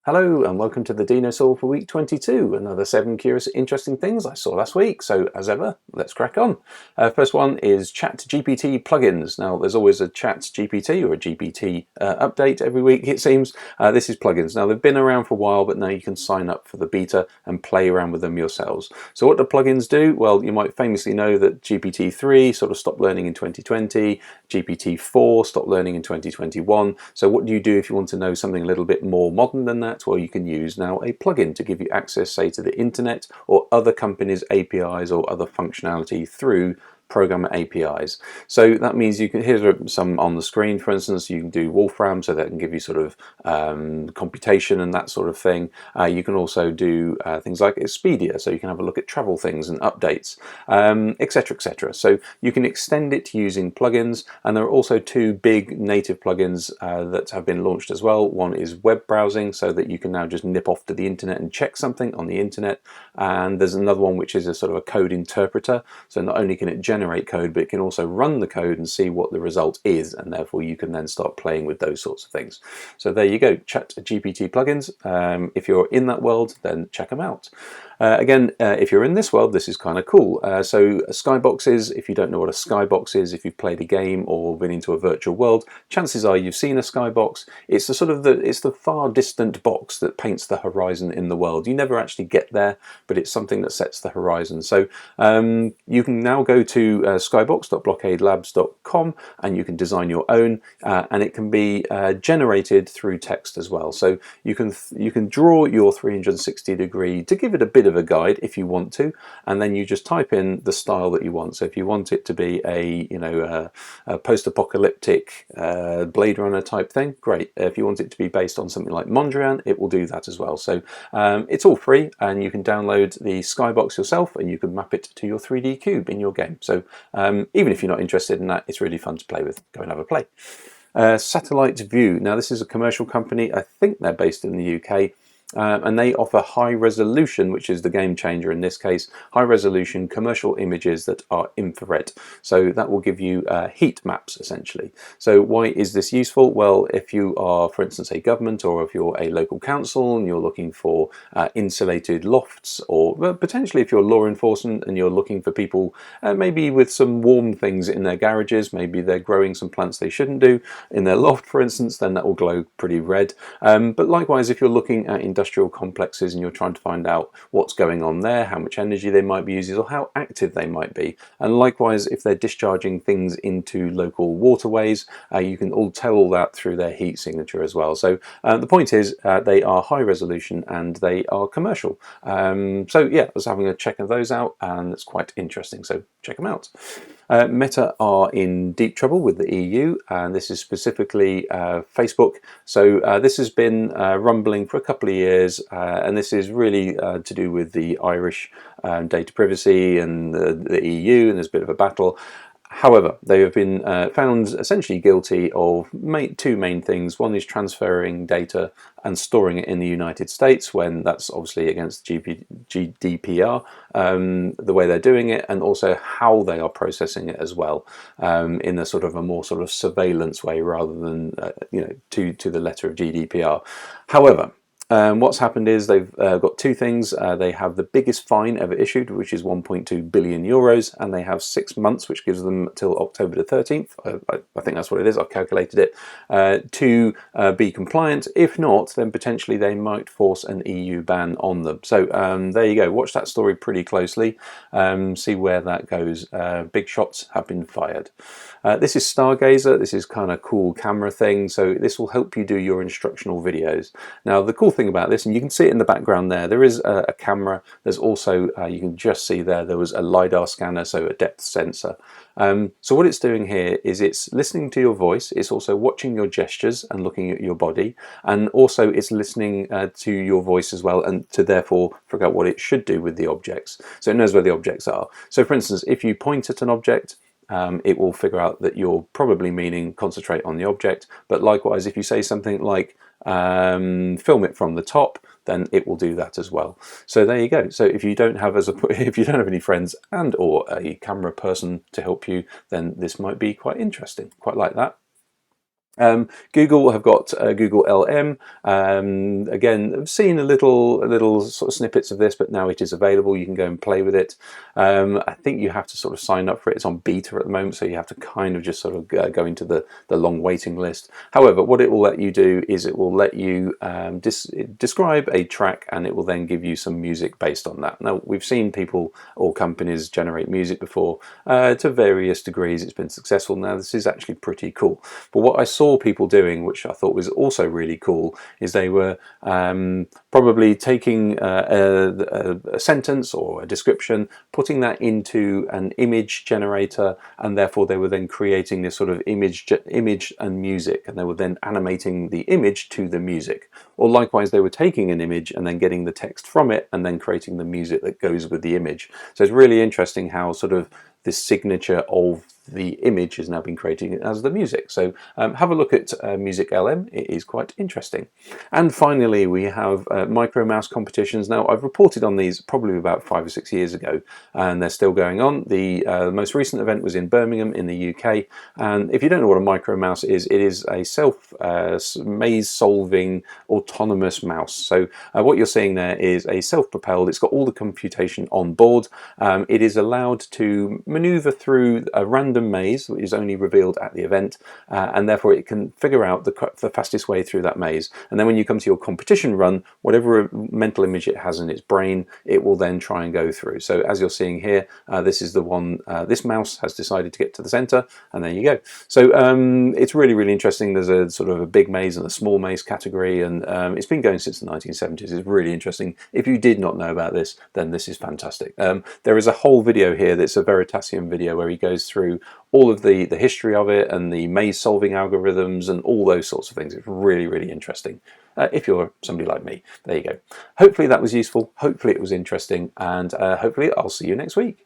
Hello and welcome to the Dinosaw for week 22. Another 7 curious interesting things I saw last week. So as ever, let's crack on. First one is ChatGPT Plugins. Now there's always a ChatGPT or a GPT update every week it seems. This is plugins. Now they've been around for a while, but now you can sign up for the beta and play around with them yourselves. So what do plugins do? Well, you might famously know that GPT-3 sort of stopped learning in 2020, GPT-4 stopped learning in 2021. So what do you do if you want to know something a little bit more modern than that? Well, you can use now a plugin to give you access, say, to the internet or other companies' APIs or other functionality through programmer APIs. So that means you can, here's some on the screen, for instance, you can do Wolfram, so that can give you sort of computation and that sort of thing. You can also do things like Expedia, so you can have a look at travel things and updates, etc, etc. So you can extend it using plugins, and there are also two big native plugins that have been launched as well. One is web browsing, so that you can now just nip off to the internet and check something on the internet, and there's another one which is a sort of a code interpreter, so not only can it generate code, but it can also run the code and see what the result is, and therefore you can then start playing with those sorts of things. So there you go, ChatGPT plugins. If you're in that world, then check them out. Again, if you're in this world, this is kind of cool. So skyboxes, if you don't know what a skybox is, if you've played a game or been into a virtual world, chances are you've seen a skybox. It's the sort of it's the far distant box that paints the horizon in the world. You never actually get there, but it's something that sets the horizon. So you can now go to skybox.blockadelabs.com and you can design your own, and it can be generated through text as well. So you can draw your 360-degree to give it a bit of a guide if you want to, and then you just type in the style that you want. So if you want it to be a post-apocalyptic Blade Runner type thing, great. If you want it to be based on something like Mondrian, it will do that as well. So it's all free, and you can download the Skybox yourself and you can map it to your 3D cube in your game. So even if you're not interested in that, it's really fun to play with. Go and have a play. Satellite View. Now this is a commercial company. I think they're based in the UK. And they offer high resolution, which is the game changer in this case, high resolution commercial images that are infrared. So that will give you heat maps essentially. So why is this useful? Well, if you are, for instance, a government, or if you're a local council and you're looking for insulated lofts, or potentially if you're law enforcement and you're looking for people maybe with some warm things in their garages, maybe they're growing some plants they shouldn't do in their loft, for instance, then that will glow pretty red. But likewise, if you're looking at industrial complexes and you're trying to find out what's going on there, how much energy they might be using, or how active they might be, and likewise if they're discharging things into local waterways, you can all tell all that through their heat signature as well. So the point is they are high resolution and they are commercial. So yeah, I was having a check of those out, and it's quite interesting, so check them out. Meta are in deep trouble with the EU, and this is specifically Facebook. So this has been rumbling for a couple of years, and this is really to do with the Irish data privacy and the EU, and there's a bit of a battle. However, they have been found essentially guilty of two main things. One is transferring data and storing it in the United States, when that's obviously against GDPR, the way they're doing it, and also how they are processing it as well, in a sort of a more sort of surveillance way rather than to the letter of GDPR. However, what's happened is they've got two things. They have the biggest fine ever issued, which is 1.2 billion euros, and they have 6 months, which gives them till October the 13th. I think that's what it is. I've calculated it, to be compliant. If not, then potentially they might force an EU ban on them. So there you go. Watch that story pretty closely. See where that goes. Big shots have been fired. This is Stargazer. This is kind of cool camera thing. So this will help you do your instructional videos. Now the cool thing about this, and you can see it in the background there is a camera. There's also, you can just see there was a LiDAR scanner, so a depth sensor. So what it's doing here is it's listening to your voice, it's also watching your gestures and looking at your body, and also it's listening to your voice as well, and to therefore figure out what it should do with the objects. So it knows where the objects are. So for instance, if you point at an object, it will figure out that you're probably meaning concentrate on the object, but likewise if you say something like film it from the top, then it will do that as well. So there you go. So if you don't have any friends and or a camera person to help you, then this might be quite interesting. Quite like that. Google have got Google LM. Again, I've seen a little sort of snippets of this, but now it is available. You can go and play with it. I think you have to sort of sign up for it. It's on beta at the moment, so you have to kind of just sort of go into the long waiting list. However, what it will let you do is it will let you describe a track, and it will then give you some music based on that. Now, we've seen people or companies generate music before to various degrees. It's been successful. Now, this is actually pretty cool. But what I saw people doing, which I thought was also really cool, is they were probably taking a sentence or a description, putting that into an image generator, and therefore they were then creating this sort of image and music, and they were then animating the image to the music. Or likewise, they were taking an image and then getting the text from it and then creating the music that goes with the image. So it's really interesting how sort of this signature of the image has now been created as the music. So have a look at MusicLM. It is quite interesting. And finally, we have Micromouse competitions. Now, I've reported on these probably about 5 or 6 years ago, and they're still going on. The most recent event was in Birmingham in the UK. And if you don't know what a Micromouse is, it is a maze-solving autonomous mouse. So what you're seeing there is a self-propelled. It's got all the computation on board. It is allowed to maneuver through a random maze, which is only revealed at the event, and therefore it can figure out the fastest way through that maze. And then when you come to your competition run, whatever mental image it has in its brain, it will then try and go through. So as you're seeing here, this is the one, this mouse has decided to get to the center, and there you go. So it's really, really interesting. There's a sort of a big maze and a small maze category, and it's been going since the 1970s. It's really interesting. If you did not know about this, then this is fantastic. There is a whole video here that's a Veritasium video where he goes through all of the history of it and the maze solving algorithms and all those sorts of things. It's really, really interesting. If you're somebody like me, there you go. Hopefully that was useful. Hopefully it was interesting, and hopefully I'll see you next week.